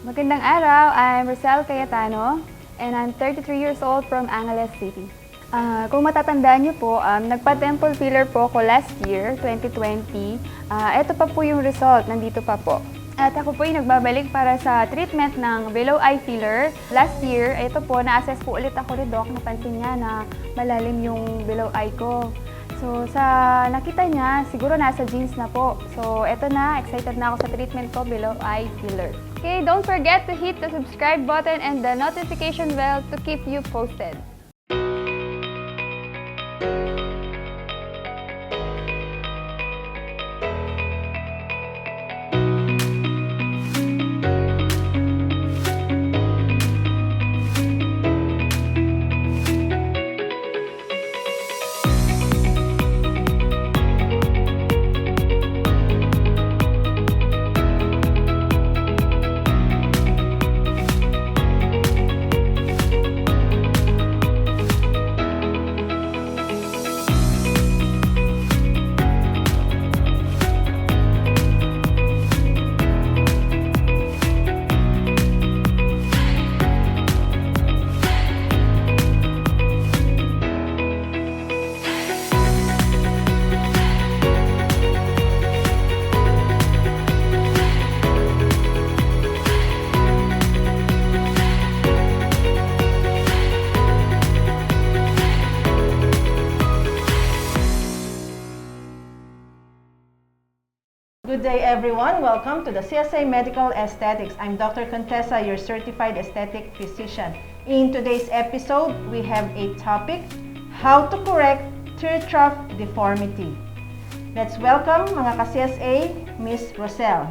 Magandang araw, I'm Rosel Cayetano and I'm 33 years old from Angeles City. Kung matatandaan niyo po, nagpa-temple filler po ako last year, 2020. Ito pa po yung result, nandito pa po. At ako po yung nagbabalik para sa treatment ng below eye filler. Last year, ito po, na-assess po ulit ako ni Doc, napansin niya na malalim yung below eye ko. So, sa nakita niya, siguro nasa genes na po. So, eto na, excited na ako sa treatment ko, below eye filler. Okay, don't forget to hit the subscribe button and the notification bell to keep you posted. Good day everyone, welcome to the CSA Medical Aesthetics. I'm Dr. Contessa, your certified aesthetic physician. In today's episode, we have a topic, how to correct tear trough deformity. Let's welcome mga ka-CSA, Miss Rosel.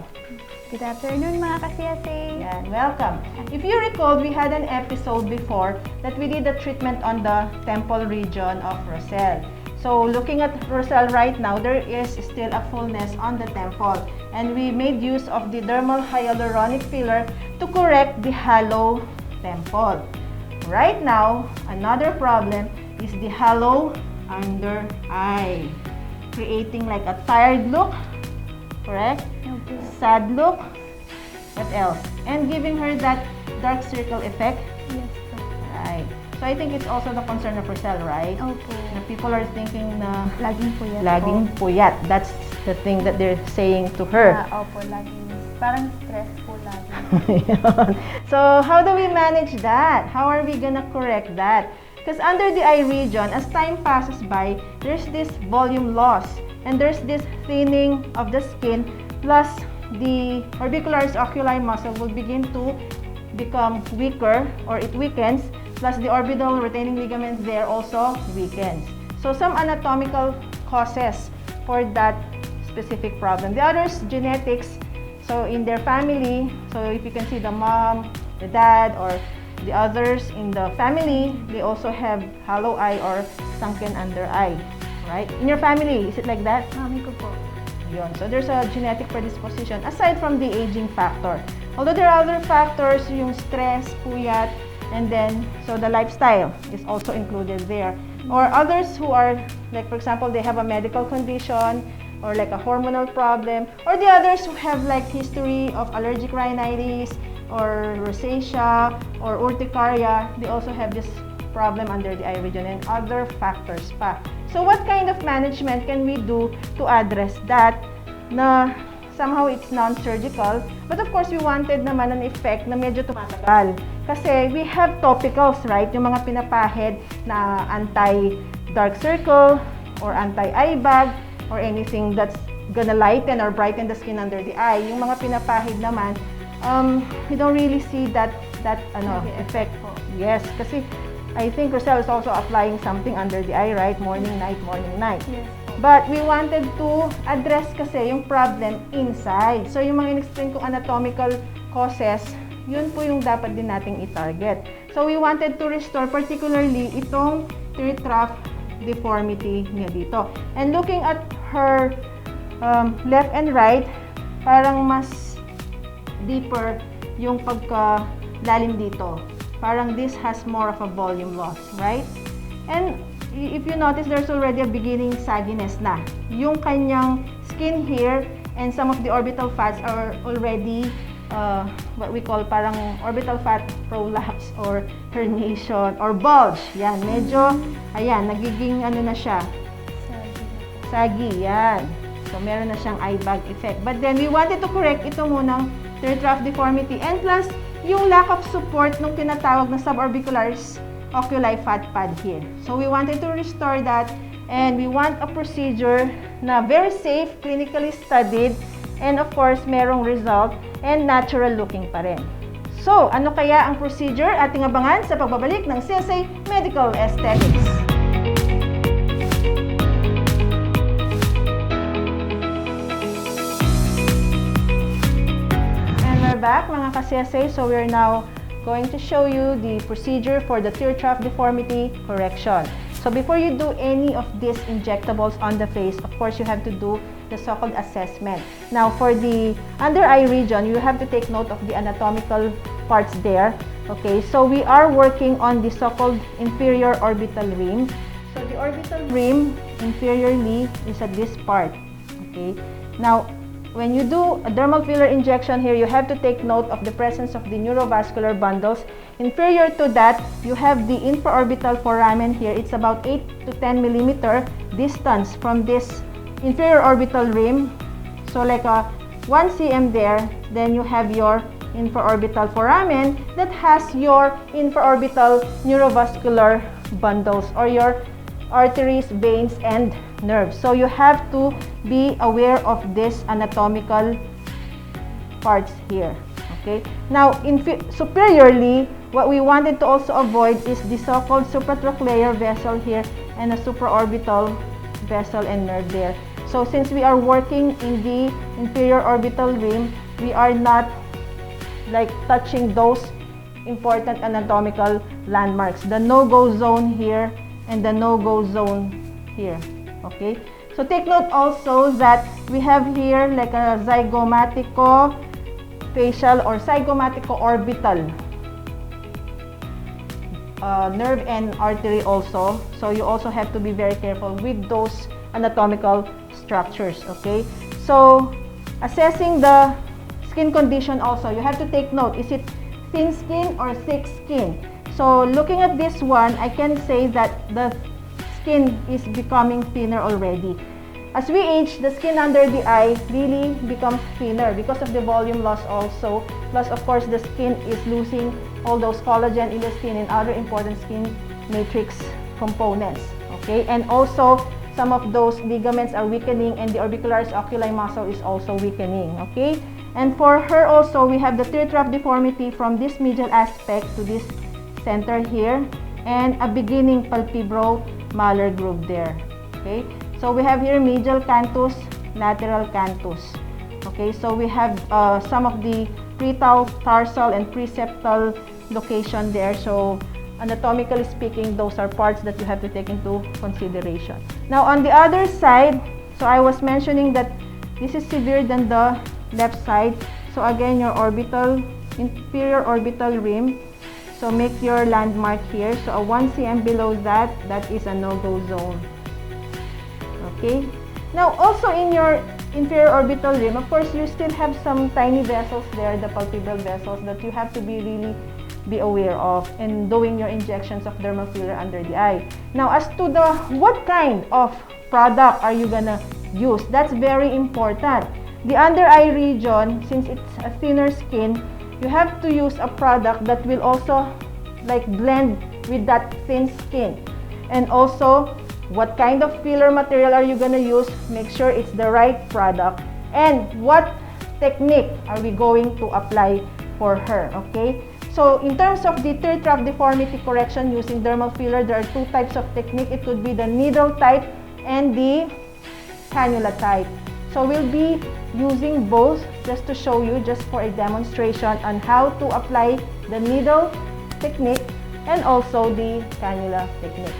Good afternoon mga ka-CSA. And welcome. If you recall, we had an episode before that we did a treatment on the temple region of Rosel. So looking at Rosel right now, there is still a fullness on the temple. And we made use of the dermal hyaluronic filler to correct the hollow temple. Right now, another problem is the hollow under eye, creating like a tired look, correct? Okay. Sad look. What else? And giving her that dark circle effect. Yes po. Right. So I think it's also the concern of Rosel, right? Opo. Na people are thinking na Laging puyat laging po. puyat. That's the thing that they're saying to her. Opo, laging. Parang stress po lagi. So how do we manage that? How are we gonna correct that? Because under the eye region, as time passes by, there's this volume loss and there's this thinning of the skin, plus the orbicularis oculi muscle will begin to become weaker, or it weakens, plus the orbital retaining ligaments there also weakens. So some anatomical causes for that specific problem. The others, genetics. So in their family, so if you can see the mom, the dad, or the others in the family, they also have hollow eye or sunken under eye, right? In your family, is it like that? Mami ko po. Yun. So there's a genetic predisposition aside from the aging factor. Although there are other factors, yung stress, puyat, and then so the lifestyle is also included there. Or others who are, like for example, they have a medical condition or like a hormonal problem, or the others who have like history of allergic rhinitis or rosacea or urticaria, they also have this problem under the eye region, and other factors pa. So what kind of management can we do to address that na somehow it's non-surgical, but of course we wanted naman an effect na medyo tumatagal. Kasi we have topicals, right? Yung mga pinapahid na anti-dark circle or anti-eyebag or anything that's gonna lighten or brighten the skin under the eye. Yung mga pinapahid naman, we don't really see that effect. Yes, kasi I think Rosel is also applying something under the eye, right? Morning, night, morning, night. Yes. But we wanted to address kasi yung problem inside. So yung mga in-explain kong anatomical causes, yun po yung dapat din nating i-target. So we wanted to restore particularly itong tear trough deformity niya dito. And looking at her left and right, parang mas deeper yung pagka-lalim dito. Parang this has more of a volume loss, right? And if you notice, there's already a beginning sagginess na. Yung kanyang skin here and some of the orbital fats are already what we call parang orbital fat prolapse or herniation or bulge. Yan, medyo, ayan, nagiging ano na siya, saggy, yan. So, meron na siyang eyebag effect. But then, we wanted to correct ito munang third trough deformity and plus, yung lack of support nung tinatawag na suborbicular oculi fat pad here. So, we wanted to restore that and we want a procedure na very safe, clinically studied, and of course, merong result and natural looking pa rin. So, ano kaya ang procedure ating abangan sa pagbabalik ng CSA Medical Aesthetics? Back mga ka-CSA, so we're now going to show you the procedure for the tear trough deformity correction. So before you do any of these injectables on the face, of course you have to do the so-called assessment. Now for the under eye region, you have to take note of the anatomical parts there. Okay, so we are working on the so-called inferior orbital rim. So the orbital rim inferiorly is at this part. Okay, now when you do a dermal filler injection here, you have to take note of the presence of the neurovascular bundles. Inferior to that, you have the infraorbital foramen here. It's about 8 to 10 millimeter distance from this inferior orbital rim. So like a 1 cm there, then you have your infraorbital foramen that has your infraorbital neurovascular bundles or your arteries, veins, and nerves. So you have to be aware of this anatomical parts here. Okay. Now, superiorly, what we wanted to also avoid is the so-called supratrochlear vessel here and a supraorbital vessel and nerve there. So since we are working in the inferior orbital rim, we are not like touching those important anatomical landmarks. The no-go zone here and the no-go zone here. Okay, so take note also that we have here like a zygomatico facial or zygomatico orbital nerve and artery also. So you also have to be very careful with those anatomical structures. Okay, so assessing the skin condition also, you have to take note, is it thin skin or thick skin? So looking at this one, I can say that the skin is becoming thinner already. As we age, the skin under the eye really becomes thinner because of the volume loss also. Plus, of course, the skin is losing all those collagen, elastin, and other important skin matrix components. Okay, and also some of those ligaments are weakening and the orbicularis oculi muscle is also weakening. Okay, and for her also, we have the tear trough deformity from this medial aspect to this center here and a beginning palpebro-malar groove there. Okay, so we have here medial canthus, lateral canthus. Okay, so we have some of the pre-tarsal and pre-septal location there. So anatomically speaking, those are parts that you have to take into consideration. Now on the other side, so I was mentioning that this is severe than the left side. So again, your orbital, inferior orbital rim. So make your landmark here. So a 1 cm below that, that is a no-go zone. Okay. Now also in your inferior orbital rim, of course, you still have some tiny vessels there, the palpebral vessels, that you have to really be aware of in doing your injections of dermal filler under the eye. Now as to the what kind of product are you gonna use, that's very important. The under eye region, since it's a thinner skin, you have to use a product that will also like blend with that thin skin. And also, what kind of filler material are you gonna use? Make sure it's the right product. And what technique are we going to apply for her, okay? So in terms of the tear trough deformity correction using dermal filler, there are two types of technique. It would be the needle type and the cannula type. So we'll be using both just to show you, just for a demonstration on how to apply the needle technique and also the cannula technique.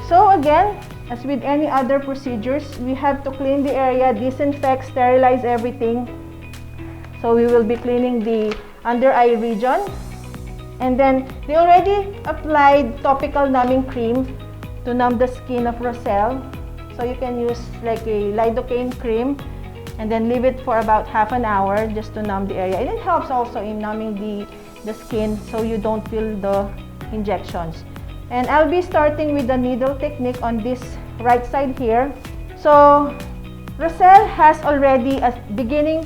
So again, as with any other procedures, we have to clean the area, disinfect, sterilize everything. So we will be cleaning the under eye region. And then we already applied topical numbing cream to numb the skin of Roselle. So you can use like a lidocaine cream and then leave it for about half an hour just to numb the area. And it helps also in numbing the skin so you don't feel the injections. And I'll be starting with the needle technique on this right side here. So Roselle has already a beginning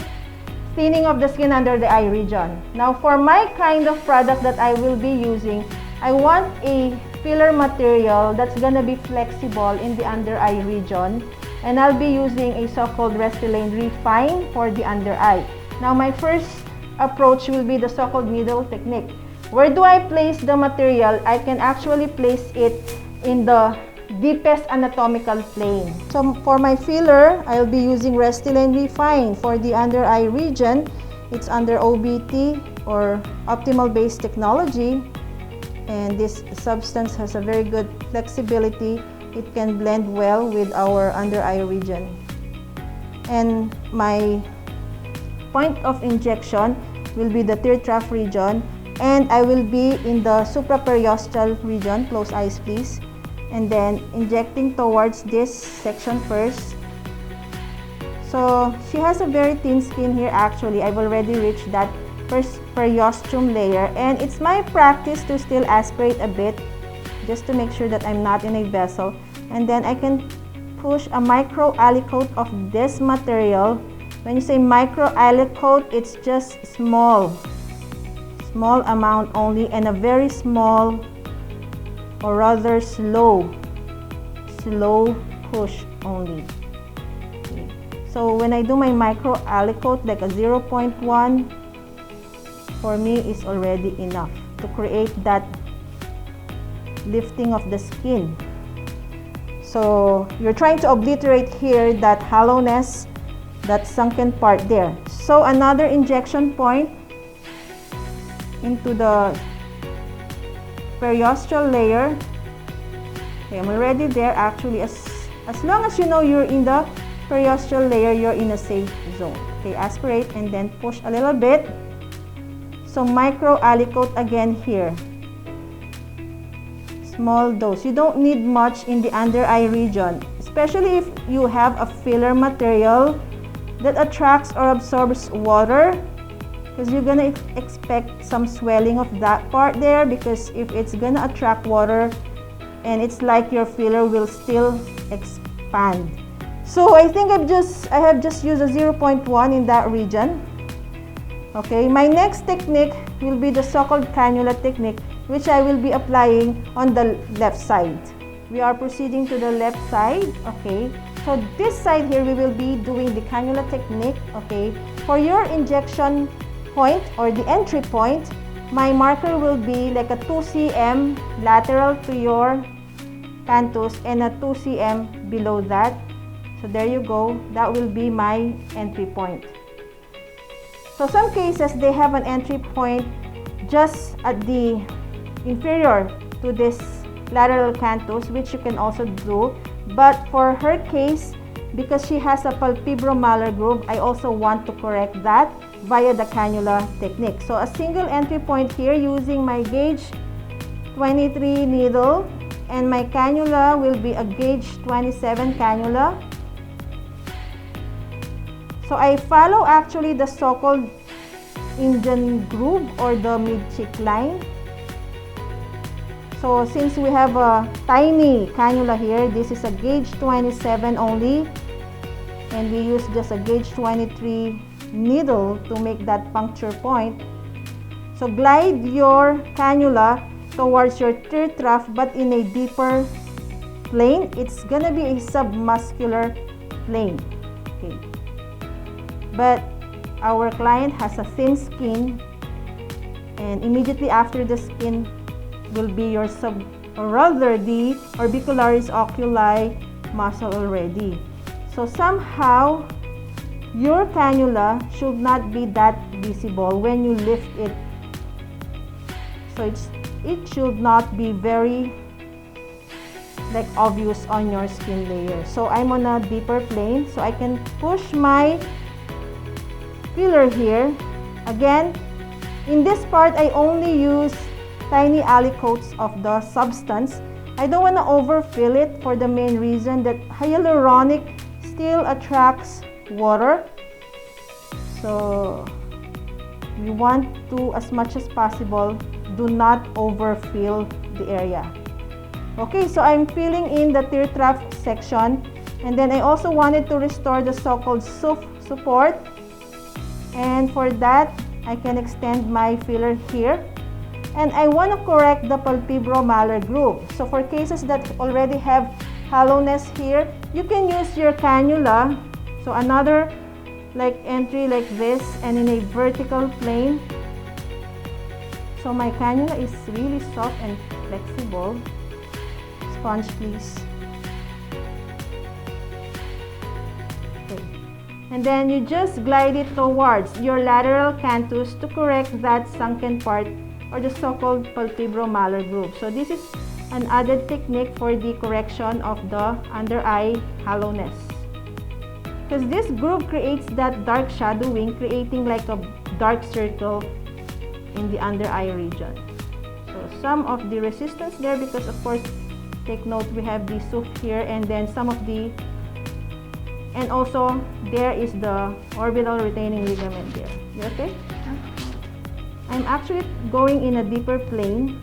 thinning of the skin under the eye region. Now for my kind of product that I will be using, I want a filler material that's gonna be flexible in the under eye region, and I'll be using a so-called Restylane Refine for the under eye. Now my first approach will be the so-called needle technique. Where do I place the material? I can actually place it in the deepest anatomical plane. So for my filler, I'll be using Restylane Refine for the under eye region. It's under OBT or optimal base technology, and this substance has a very good flexibility. It can blend well with our under eye region. And my point of injection will be the tear trough region, and I will be in the supraperiosteal region. Close eyes please. And then injecting towards this section first. So she has a very thin skin here actually. I've already reached that first periosteum layer, and it's my practice to still aspirate a bit just to make sure that I'm not in a vessel. And then I can push a micro aliquot of this material. When you say micro aliquot, it's just small amount only, and a very small, or rather slow push only. Okay. So when I do my micro aliquot, like a 0.1, for me is already enough to create that lifting of the skin. So you're trying to obliterate here that hollowness, that sunken part there. So another injection point into the periosteal layer. Okay, I'm already there actually. As long as you know you're in the periosteal layer, you're in a safe zone. Okay, aspirate and then push a little bit. So micro aliquot again here. Small dose. You don't need much in the under eye region, especially if you have a filler material that attracts or absorbs water, because you're gonna expect some swelling of that part there, because if it's gonna attract water, and it's like your filler will still expand. So I think I have just used a 0.1 in that region. Okay, my next technique will be the so-called cannula technique, which I will be applying on the left side. We are proceeding to the left side. Okay, so this side here we will be doing the cannula technique. Okay, for your injection point or the entry point, my marker will be like a 2 cm lateral to your canthus and a 2 cm below that. So there you go, that will be my entry point. So some cases they have an entry point just at the inferior to this lateral canthus, which you can also do. But for her case, because she has a palpebromalar groove, I also want to correct that via the cannula technique. So a single entry point here using my gauge 23 needle, and my cannula will be a gauge 27 cannula. So I follow actually the so-called Indian groove or the mid-cheek line. So since we have a tiny cannula here, this is a gauge 27 only, and we use just a gauge 23 needle to make that puncture point. So glide your cannula towards your tear trough, but in a deeper plane. It's gonna be a submuscular plane. Okay. But our client has a thin skin, and immediately after the skin will be your the orbicularis oculi muscle already. So somehow your cannula should not be that visible when you lift it. So it should not be very like obvious on your skin layer. So I'm on a deeper plane, so I can push my filler here. Again, in this part I only use tiny aliquots of the substance. I don't want to overfill it for the main reason that hyaluronic still attracts water. So we want to, as much as possible, do not overfill the area. Okay, so I'm filling in the tear trough section, and then I also wanted to restore the so-called support, and for that I can extend my filler here, and I want to correct the palpebromalar groove. So for cases that already have hollowness here, you can use your cannula, so another like entry like this and in a vertical plane. So my cannula is really soft and flexible. Sponge please. Okay. And then you just glide it towards your lateral canthus to correct that sunken part or the so-called palpebromalar groove. So this is an added technique for the correction of the under eye hollowness. Because this groove creates that dark shadowing, creating like a dark circle in the under eye region. So some of the resistance there, because of course, take note we have the SUF here, and then some of the, and also there is the orbital retaining ligament there. You okay? I'm actually going in a deeper plane.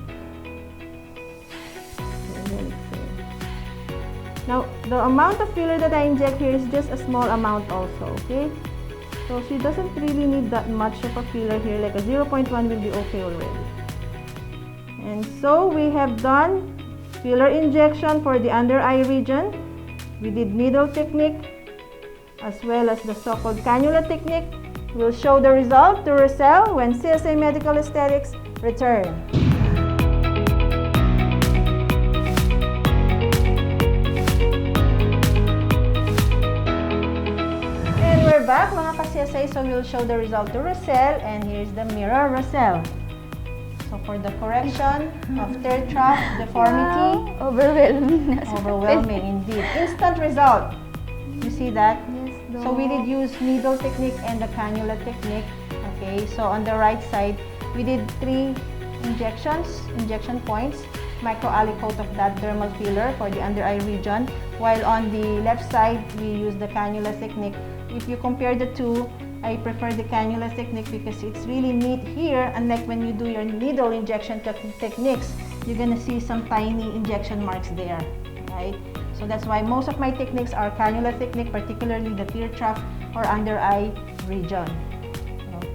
Now, the amount of filler that I inject here is just a small amount also, okay? So she doesn't really need that much of a filler here, like a 0.1 will be okay already. And so we have done filler injection for the under eye region. We did needle technique as well as the so-called cannula technique. We'll show the result to Rosel when CSA Medical Aesthetics return. Back mga ka-CSA, so we'll show the result to Rosel, and here's the mirror, Rosel. So for the correction of tear trough deformity, wow, overwhelming. Overwhelming indeed. Instant result. You see that? Yes, Doc. So we did use needle technique and the cannula technique. Okay, so on the right side, we did 3 injection points, micro aliquot of that dermal filler for the under eye region, while on the left side, we used the cannula technique. If you compare the two, I prefer the cannula technique because it's really neat here, unlike when you do your needle injection techniques, you're gonna see some tiny injection marks there, right? So that's why most of my techniques are cannula technique, particularly the tear trough or under eye region.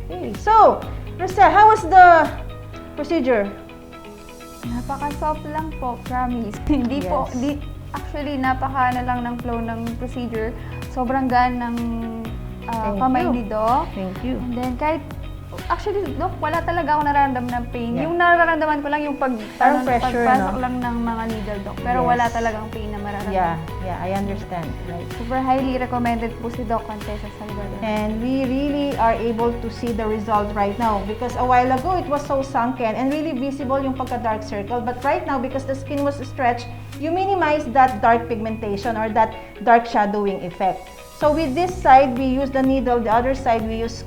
Okay, so Rosel, how was the procedure? Napaka-soft lang po, promise. Hindi Yes. po, actually, napaka lang ng flow ng procedure. Sobrang gaan ng kamay ni Doc. Thank you. And then kahit, actually, Doc, wala talaga ako nararamdaman ng pain. Yeah. Yung nararamdaman ko lang yung Parang pressure, pagpasok no? lang ng mga needle, Doc. Pero Yes. wala talagang pain na mararamdaman. Yeah, I understand. Right. Super highly recommended po si Doc Contessa Salvador. And we really are able to see the result right now because a while ago it was so sunken and really visible yung pagka-dark circle, but right now because the skin was stretched, you minimize that dark pigmentation or that dark shadowing effect. So with this side, we use the needle, the other side we use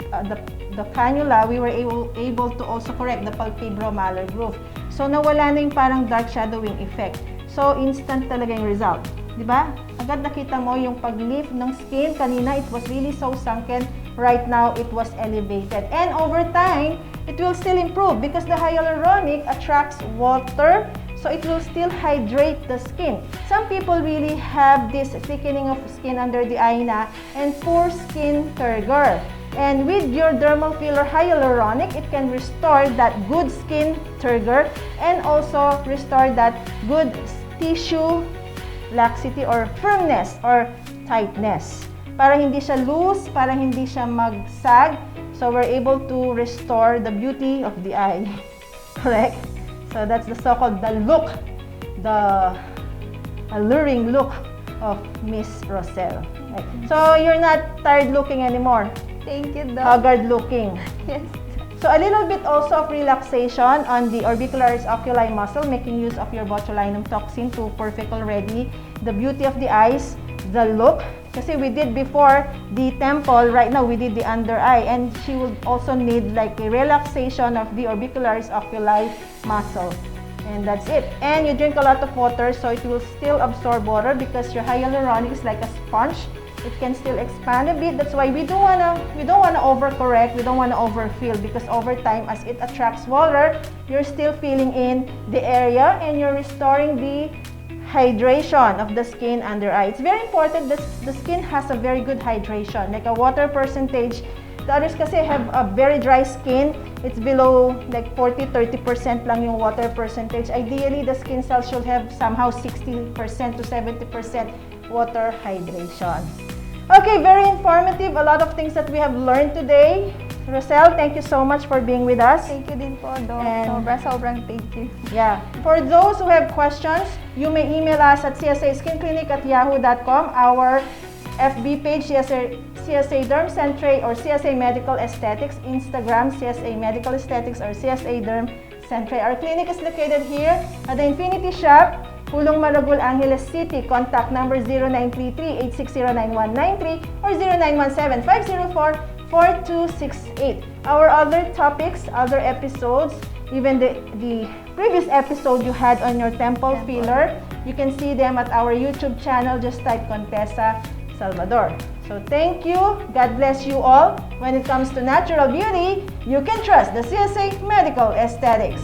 the cannula. We were able to also correct the palpebromalar groove. So nawala na yung parang dark shadowing effect. So instant talaga yung result. Diba? Agad nakita mo yung pag-lift ng skin. Kanina, it was really so sunken. Right now, it was elevated. And over time, it will still improve because the hyaluronic attracts water. So it will still hydrate the skin. Some people really have this thickening of skin under the eye na and poor skin turgor. And with your dermal filler hyaluronic, it can restore that good skin turgor and also restore that good tissue laxity or firmness or tightness. Para hindi siya loose, para hindi siya magsag. So we're able to restore the beauty of the eye. Correct? So that's the so-called the look, the alluring look of Miss Rosel. Right. So you're not tired looking anymore. Thank you, Doc. Haggard looking. Yes. So a little bit also of relaxation on the orbicularis oculi muscle, making use of your botulinum toxin to perfect already the beauty of the eyes, the look. Kasi we did before the temple, right now we did the under eye, and she would also need like a relaxation of the orbicularis oculi muscle. And that's it. And you drink a lot of water so it will still absorb water because your hyaluronic is like a sponge. it can still expand a bit. That's why we don't wanna overcorrect, we don't wanna overfill, because over time, as it attracts water, you're still filling in the area and you're restoring the hydration of the skin under eye. It's very important that the skin has a very good hydration, like a water percentage. The others kasi have a very dry skin. It's below like 40-30% lang yung water percentage. Ideally, the skin cells should have somehow 60% to 70% water hydration. Okay, very informative. A lot of things that we have learned today. Rosel, thank you so much for being with us. Thank you din po, Doc. And Sobrang thank you. yeah, for those who have questions, you may email us at csaskinclinic@yahoo.com, our FB page, CSA Derm Centre or CSA Medical Aesthetics, Instagram, CSA Medical Aesthetics or CSA Derm Centre. Our clinic is located here at the Infinity Shop, Pulong Maragul, Angeles City. Contact number 0933-860-9193 or 0917-504-4268. Our other topics, other episodes, even the previous episode you had on your temple filler, you can see them at our YouTube channel. Just type Contessa Salvador. So thank you. God bless you all. When it comes to natural beauty, you can trust the CSA Medical Aesthetics.